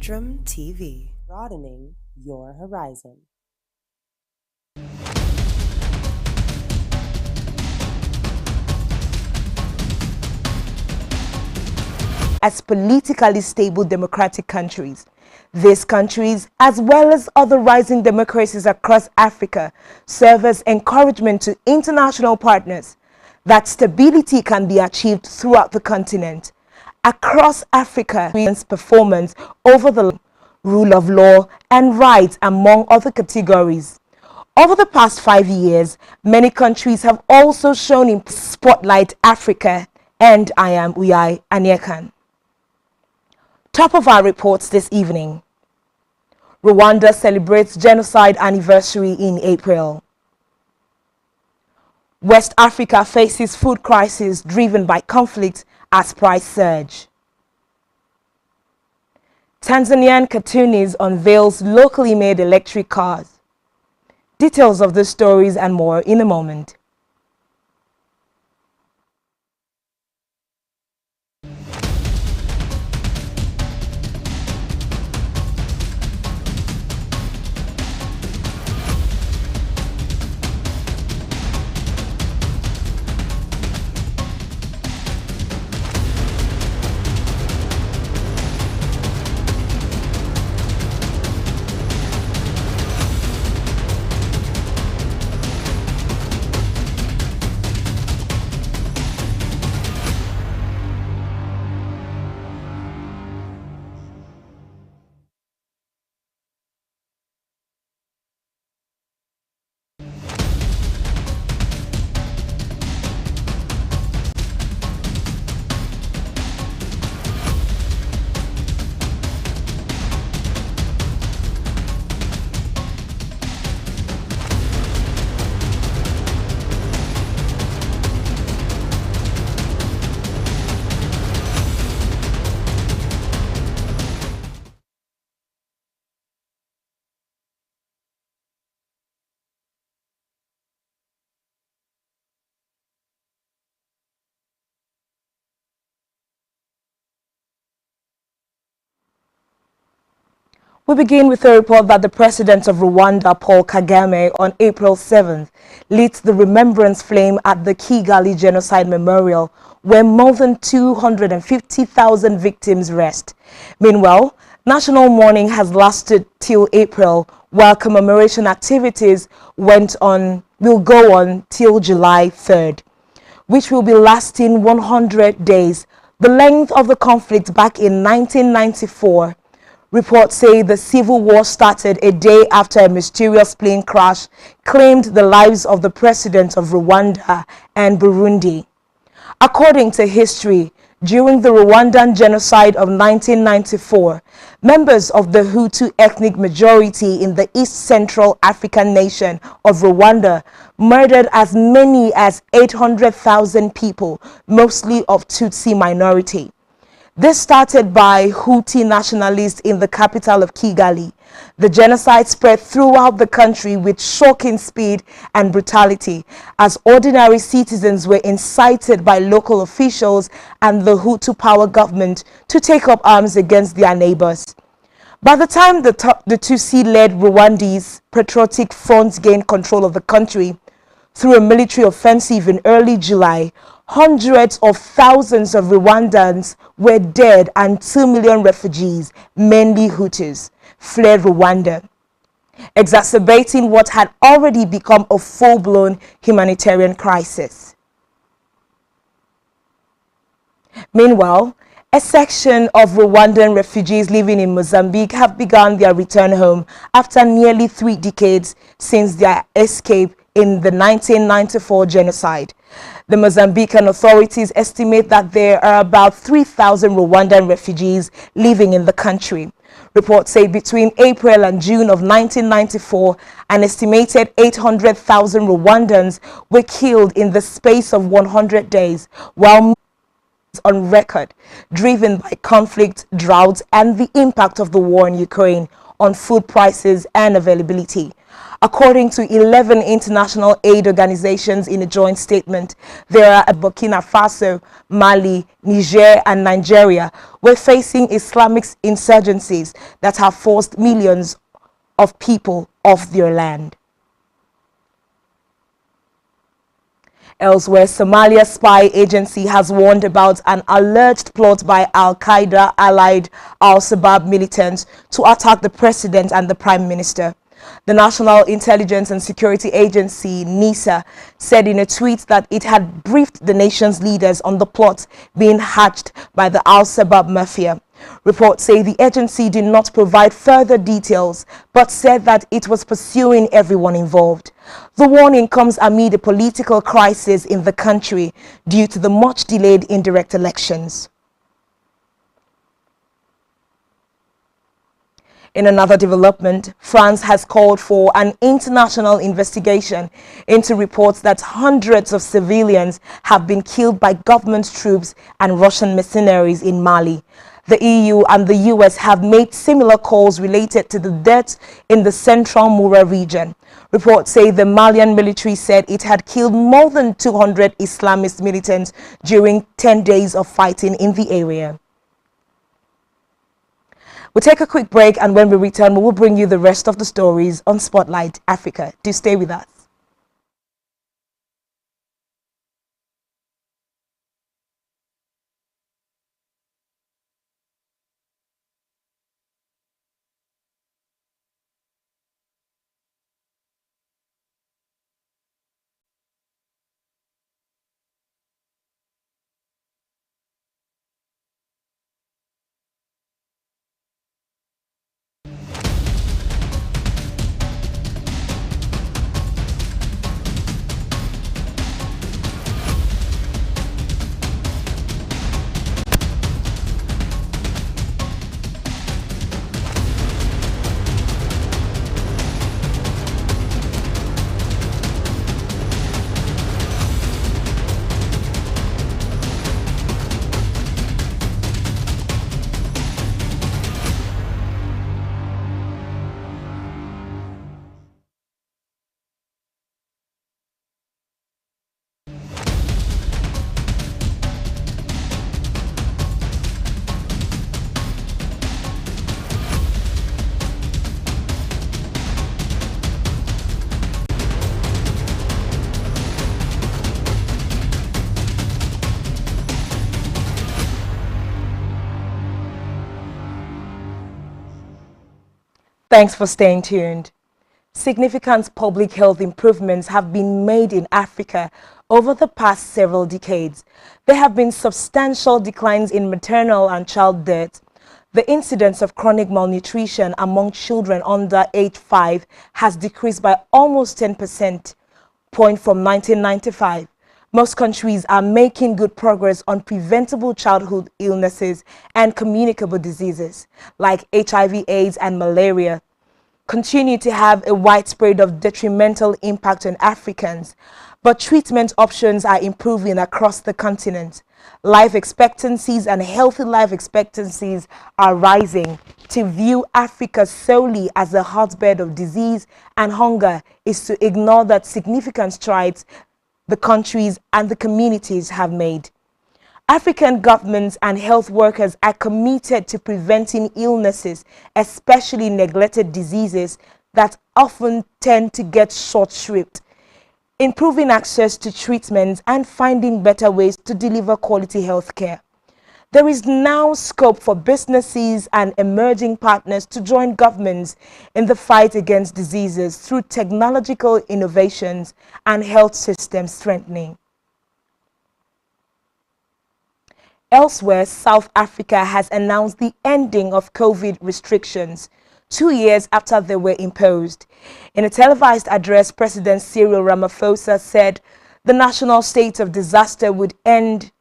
Spectrum TV, broadening your horizon. As politically stable democratic countries, these countries, as well as other rising democracies across Africa, serve as encouragement to international partners that stability can be achieved throughout the continent. Across Africa, performance over the rule of law and rights, among other categories. Over the past 5 years, many countries have also shown in Spotlight Africa, and I am Uyai Anyekan. Top of our reports this evening. Rwanda celebrates genocide anniversary in April. West Africa faces food crisis driven by conflict as price surge. Tanzanian cartoonist unveils locally made electric cars. Details of the stories and more in a moment. We begin with a report that the president of Rwanda, Paul Kagame, on April 7th, lit the remembrance flame at the Kigali Genocide Memorial, where more than 250,000 victims rest. Meanwhile, national mourning has lasted till April, while commemoration activities will go on till July 3rd, which will be lasting 100 days, the length of the conflict back in 1994. Reports say the civil war started a day after a mysterious plane crash claimed the lives of the presidents of Rwanda and Burundi. According to history, during the Rwandan genocide of 1994, members of the Hutu ethnic majority in the East Central African nation of Rwanda murdered as many as 800,000 people, mostly of Tutsi minority. This started by Hutu nationalists in the capital of Kigali. The genocide spread throughout the country with shocking speed and brutality, as ordinary citizens were incited by local officials and the Hutu power government to take up arms against their neighbors. By the time the Tutsi-led Rwandese Patriotic Front gained control of the country through a military offensive in early July, hundreds of thousands of Rwandans were dead and 2 million refugees, mainly Hutus, fled Rwanda, exacerbating what had already become a full-blown humanitarian crisis. Meanwhile, a section of Rwandan refugees living in Mozambique have begun their return home after nearly 3 decades since their escape in the 1994 genocide. The Mozambican authorities estimate that there are about 3,000 Rwandan refugees living in the country. Reports say between April and June of 1994, an estimated 800,000 Rwandans were killed in the space of 100 days, while on record, driven by conflict, drought, and the impact of the war in Ukraine on food prices and availability. According to 11 international aid organizations in a joint statement, there are Burkina Faso, Mali, Niger and Nigeria were facing Islamic insurgencies that have forced millions of people off their land. Elsewhere, Somalia's spy agency has warned about an alleged plot by Al-Qaeda-allied Al-Shabaab militants to attack the president and the prime minister. The National Intelligence and Security Agency, NISA, said in a tweet that it had briefed the nation's leaders on the plot being hatched by the Al-Shabaab mafia. Reports say the agency did not provide further details, but said that it was pursuing everyone involved. The warning comes amid a political crisis in the country due to the much delayed indirect elections. In another development, France has called for an international investigation into reports that hundreds of civilians have been killed by government troops and Russian mercenaries in Mali. The EU and the US have made similar calls related to the deaths in the central Mura region. Reports say the Malian military said it had killed more than 200 Islamist militants during 10 days of fighting in the area. We'll take a quick break, and when we return, we will bring you the rest of the stories on Spotlight Africa. Do stay with us. Thanks for staying tuned. Significant public health improvements have been made in Africa over the past several decades. There have been substantial declines in maternal and child death. The incidence of chronic malnutrition among children under age 5 has decreased by almost 10% point from 1995. Most countries are making good progress on preventable childhood illnesses and communicable diseases like HIV, AIDS, and malaria continue to have a widespread of detrimental impact on Africans, but treatment options are improving across the continent. Life expectancies and healthy life expectancies are rising. To view Africa solely as a hotbed of disease and hunger is to ignore that significant strides the countries and the communities have made. African governments and health workers are committed to preventing illnesses, especially neglected diseases that often tend to get short-shrift, improving access to treatments and finding better ways to deliver quality health care. There is now scope for businesses and emerging partners to join governments in the fight against diseases through technological innovations and health system strengthening. Elsewhere, South Africa has announced the ending of COVID restrictions 2 years after they were imposed. In a televised address, President Cyril Ramaphosa said the national state of disaster would end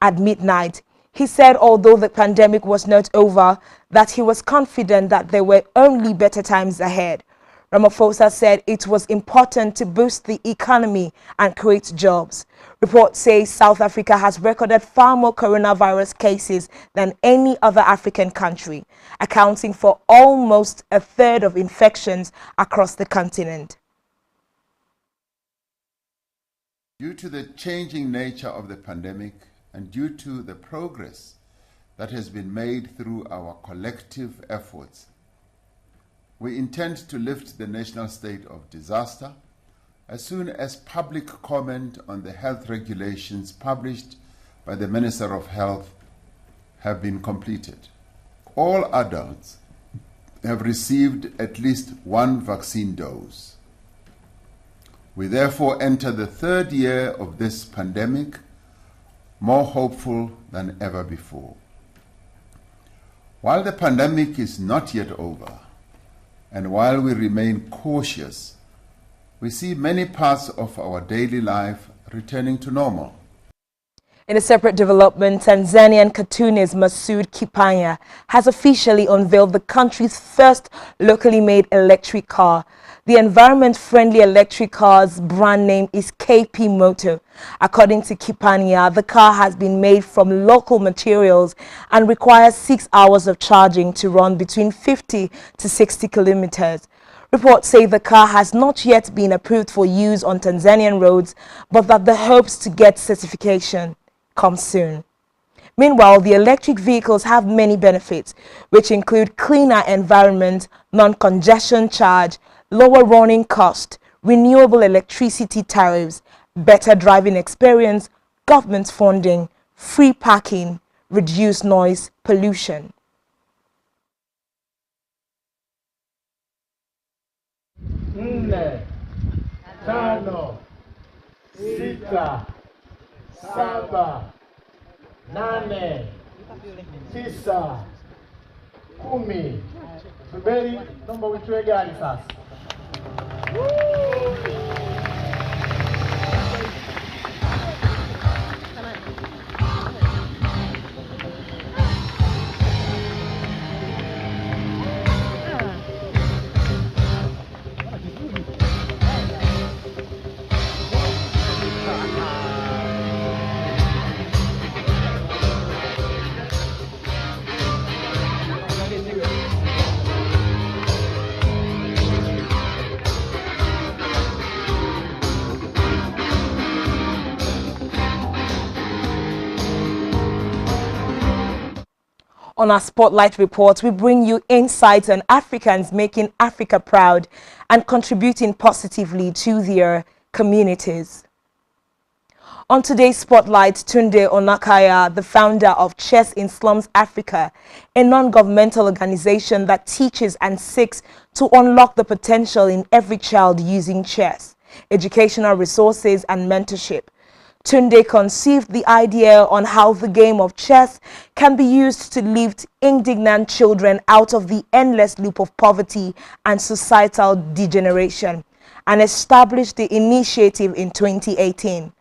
at midnight. He said although the pandemic was not over, that he was confident that there were only better times ahead. Ramaphosa said it was important to boost the economy and create jobs. Reports say South Africa has recorded far more coronavirus cases than any other African country, accounting for almost a third of infections across the continent. Due to the changing nature of the pandemic and due to the progress that has been made through our collective efforts, we intend to lift the national state of disaster as soon as public comment on the health regulations published by the Minister of Health have been completed. All adults have received at least one vaccine dose. We therefore enter the third year of this pandemic more hopeful than ever before. While the pandemic is not yet over, and while we remain cautious, we see many parts of our daily life returning to normal. In a separate development, Tanzanian cartoonist Masoud Kipanya has officially unveiled the country's first locally made electric car. The environment-friendly electric car's brand name is KP Moto. According to Kipanya, the car has been made from local materials and requires 6 hours of charging to run between 50 to 60 kilometers. Reports say the car has not yet been approved for use on Tanzanian roads, but that the hopes to get certification come soon. Meanwhile, the electric vehicles have many benefits, which include cleaner environment, non-congestion charge, lower running cost, renewable electricity tariffs, better driving experience, government funding, free parking, reduced noise pollution. Nne, tano, sita, saba, nane, tisa, kumi. Subiri, naomba uitwe gari sasa. On our Spotlight Report, we bring you insights on Africans making Africa proud and contributing positively to their communities. On today's Spotlight, Tunde Onakaya, the founder of Chess in Slums Africa, a non-governmental organization that teaches and seeks to unlock the potential in every child using chess, educational resources and mentorship. Tunde conceived the idea on how the game of chess can be used to lift indignant children out of the endless loop of poverty and societal degeneration, and established the initiative in 2018.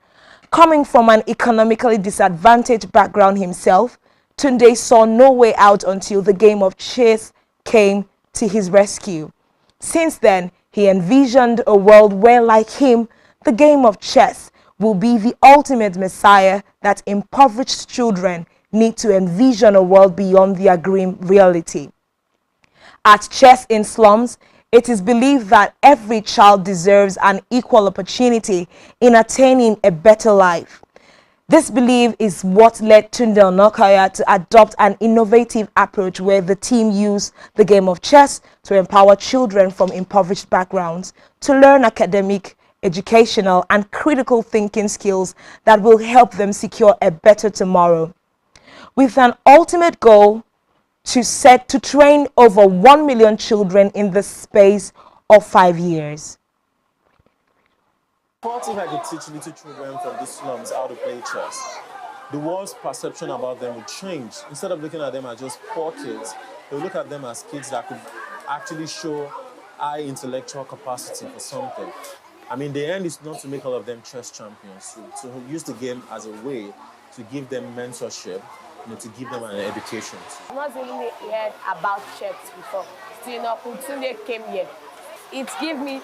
Coming from an economically disadvantaged background himself, Tunde saw no way out until the game of chess came to his rescue. Since then, he envisioned a world where, like him, the game of chess will be the ultimate messiah that impoverished children need to envision a world beyond their grim reality. At Chess in Slums, it is believed that every child deserves an equal opportunity in attaining a better life. This belief is what led Tunde Onakaya to adopt an innovative approach where the team used the game of chess to empower children from impoverished backgrounds to learn academic, educational and critical thinking skills that will help them secure a better tomorrow. With an ultimate goal to train over 1 million children in the space of 5 years. What if I could teach little children from these slums how to play chess? The world's perception about them would change. Instead of looking at them as just poor kids, they'll look at them as kids that could actually show high intellectual capacity for something. I mean, the end is not to make all of them chess champions, to use the game as a way to give them mentorship, to give them an education. I've not really heard about chess before. Still, Tunde came here. It gave me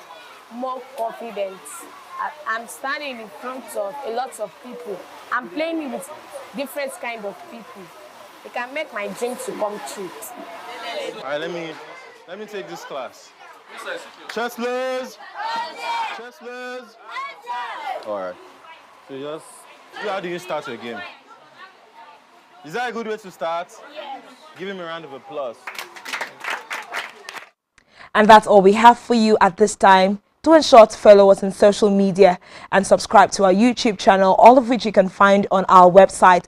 more confidence. I'm standing in front of a lot of people. I'm playing with different kind of people. It can make my dream to come true. All right, let me take this class. Chesslers! Chesslers! All right. So how do you start your game? Is that a good way to start? Yes. Give him a round of applause. And that's all we have for you at this time. Do ensure to follow us on social media and subscribe to our YouTube channel, all of which you can find on our website